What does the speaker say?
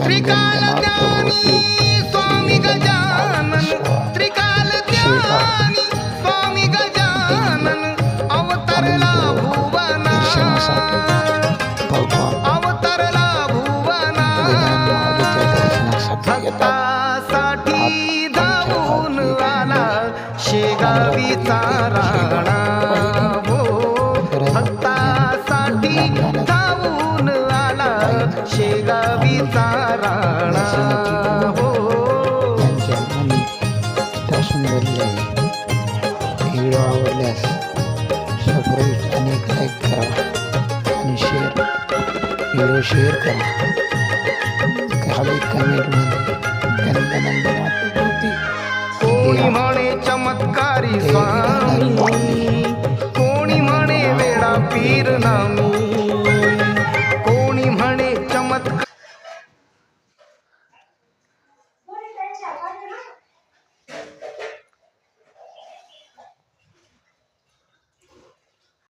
त्रिकाल ज्ञानी स्वामी गजानन, त्रिकाल ज्ञानी स्वामी गजानन, अवतरला भुवना, अवतरला भुवना, भक्तासाठी धावून आला शेगावीचा राणा, हो भक्तासाठी धावून आला शेगावीचा राणा, हो. व्हिडिओ आवडल्यास सबस्क्राईब आणि लाईक करा आणि व्हिडिओ शेअर करा. खाली कमेंटमध्ये त्यांचा नंबर होती. कोणी म्हणे चमत्कारी स्वामी, कोणी म्हणे वेडा पीर नामी,